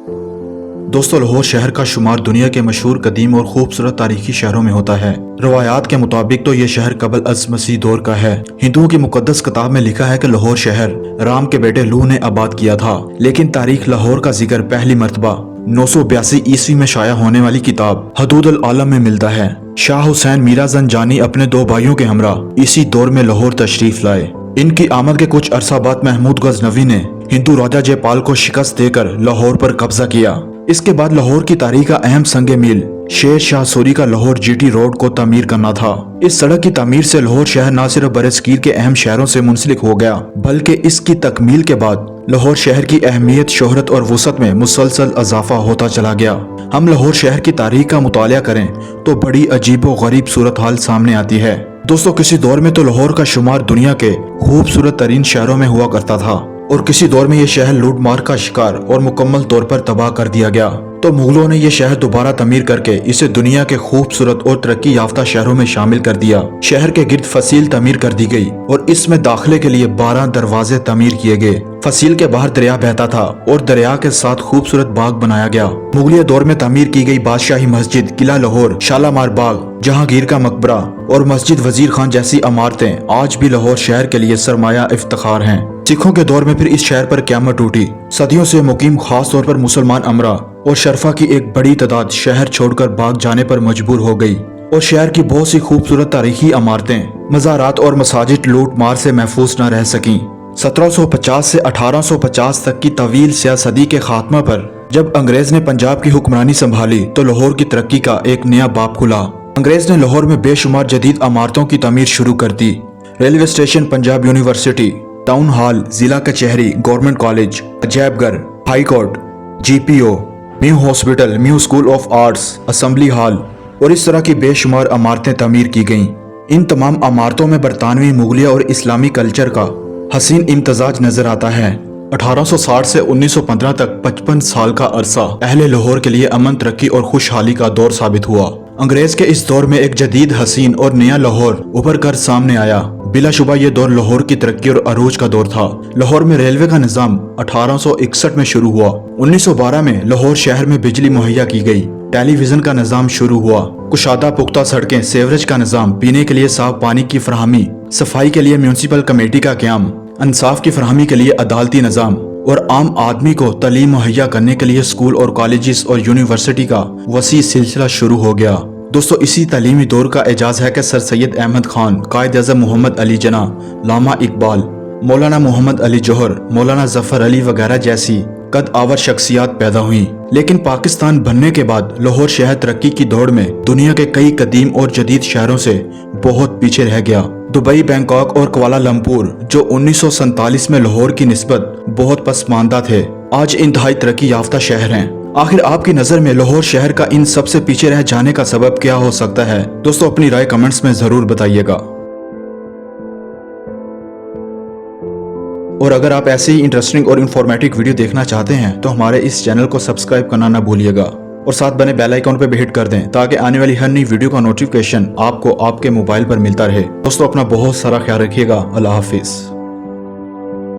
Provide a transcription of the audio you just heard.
दोस्तों, लाहौर शहर का शुमार दुनिया के मशहूर कदीम और खूबसूरत तारीखी शहरों में होता है। रवायात के मुताबिक तो ये शहर कबल अज़ मसीह दौर का है। हिंदुओं की मुकद्दस किताब में लिखा है कि लाहौर शहर राम के बेटे लूह ने आबाद किया था, लेकिन तारीख लाहौर का जिक्र पहली मरतबा 982 ईस्वी में शाया होने वाली किताब हदूद अल आलम में मिलता है। शाह हुसैन मीरा ज़ंजानी अपने 2 भाइयों के हमरा इसी दौर में लाहौर तशरीफ लाए। इनकी आमद के कुछ अरसा बाद महमूद गजनवी ने हिंदू राजा जयपाल को शिकस्त देकर लाहौर पर कब्जा किया। इसके बाद लाहौर की तारीख का अहम संग मील शेर शाह सूरी का लाहौर जीटी रोड को तामीर करना था। इस सड़क की तामीर से लाहौर शहर न सिर्फ बरसगीर के अहम शहरों से मुंसलिक हो गया, बल्कि इसकी तकमील के बाद लाहौर शहर की अहमियत, शोहरत और वसअत में मुसलसल इजाफा होता चला गया। हम लाहौर शहर की तारीख का मुतालिया करें तो बड़ी अजीब व गरीब सूरत हाल सामने आती है। दोस्तों, किसी दौर में तो लाहौर का शुमार दुनिया के खूबसूरत तरीन शहरों में हुआ करता था और किसी दौर में यह शहर लूट मार का शिकार और मुकम्मल तौर पर तबाह कर दिया गया। तो मुगलों ने यह शहर दोबारा तमीर करके इसे दुनिया के खूबसूरत और तरक्की याफ्ता शहरों में शामिल कर दिया। शहर के गिर्द फसील तमीर कर दी गई और इसमें दाखिले के लिए 12 दरवाजे तमीर किए गए। फसील के बाहर दरिया बहता था और दरिया के साथ खूबसूरत बाग बनाया गया। मुगलिया दौर में तमीर की गई बादशाही मस्जिद, किला लाहौर, शालामार बाग, जहांगीर का मकबरा और मस्जिद वजीर खान जैसी इमारतें आज भी लाहौर शहर के लिए सरमाया इफ्तिखार हैं। सिखों के दौर में फिर इस शहर पर क़यामत टूटी। सदियों से मुकीम खास तौर पर मुसलमान अमरा और शरफा की एक बड़ी तादाद शहर छोड़कर भाग जाने पर मजबूर हो गई और शहर की बहुत सी खूबसूरत तारीखी इमारतें, मज़ारात और मसाजिद लूट मार से महफूज न रह सकीं। 1750 से 1850 तक की तवील सियासदी के खात्मा पर जब अंग्रेज ने पंजाब की हुक्मरानी संभाली तो लाहौर की तरक्की का एक नया बाब खुला। अंग्रेज ने लाहौर में बेशुमार जदीद इमारतों की तमीर शुरू कर दी। Railway station, Punjab university, town hall, जिला कचहरी, गवर्नमेंट कॉलेज, अजैबघर, high court, GPO, new hospital, new school of arts, assembly hall और इस तरह की बेशुमार इमारतें तमीर की गईं। इन तमाम इमारतों में बरतानवी, मुगलिया और इस्लामी कल्चर का हसीन इम्तजाज नजर आता है। 1860 से 1915 तक 55 साल का अरसा अहले लाहौर के लिए अमन, तरक्की और खुशहाली का दौर साबित हुआ। अंग्रेज के इस दौर में एक जदीद, हसीन और नया लाहौर उभर कर सामने आया। बिलाशुबा ये दौर लाहौर की तरक्की और अरूज का दौर था। लाहौर में रेलवे का निज़ाम 1861 में शुरू हुआ। 1912 में लाहौर शहर में बिजली मुहैया की गई। टेलीविजन का निज़ाम शुरू हुआ। कुशादा पुख्ता सड़कें, सेवरेज का निज़ाम, पीने के लिए साफ पानी की फराहमी, सफाई के लिए म्यूनसिपल कमेटी का क़याम, इंसाफ की फराहमी के लिए अदालती निज़ाम और आम आदमी को तालीम मुहैया करने के लिए स्कूल और कॉलेजेस और यूनिवर्सिटी का वसी सिलसिला शुरू हो गया। दोस्तों, इसी तालीमी दौर का एजाज है कि सर सैयद अहमद खान, कायद आज़म मोहम्मद अली जना, लामा इकबाल, मौलाना मोहम्मद अली जौहर, मौलाना जफर अली वगैरह जैसी कद आवर शख्सियात पैदा हुई। लेकिन पाकिस्तान बनने के बाद लाहौर शहर तरक्की की दौड़ में दुनिया के कई कदीम और जदीद शहरों से बहुत पीछे रह गया। दुबई, बैंकॉक और कुआलालंपुर जो 1947 में लाहौर की निस्बत बहुत पसमानदा थे, आज इंतहाई तरक्की याफ्ता शहर हैं। आखिर आपकी नज़र में लाहौर शहर का इन सबसे पीछे रह जाने का सबब क्या हो सकता है? दोस्तों, अपनी राय कमेंट्स में ज़रूर बताइएगा। और अगर आप ऐसे ही इंटरेस्टिंग और इन्फॉर्मेटिव वीडियो देखना चाहते हैं तो हमारे इस चैनल को सब्सक्राइब करना ना भूलिएगा और साथ बने बेल आइकॉन पे भी हिट कर दें ताकि आने वाली हर नई वीडियो का नोटिफिकेशन आपको आपके मोबाइल पर मिलता रहे। दोस्तों, अपना बहुत सारा ख्याल रखिएगा। अल्लाह हाफिज़।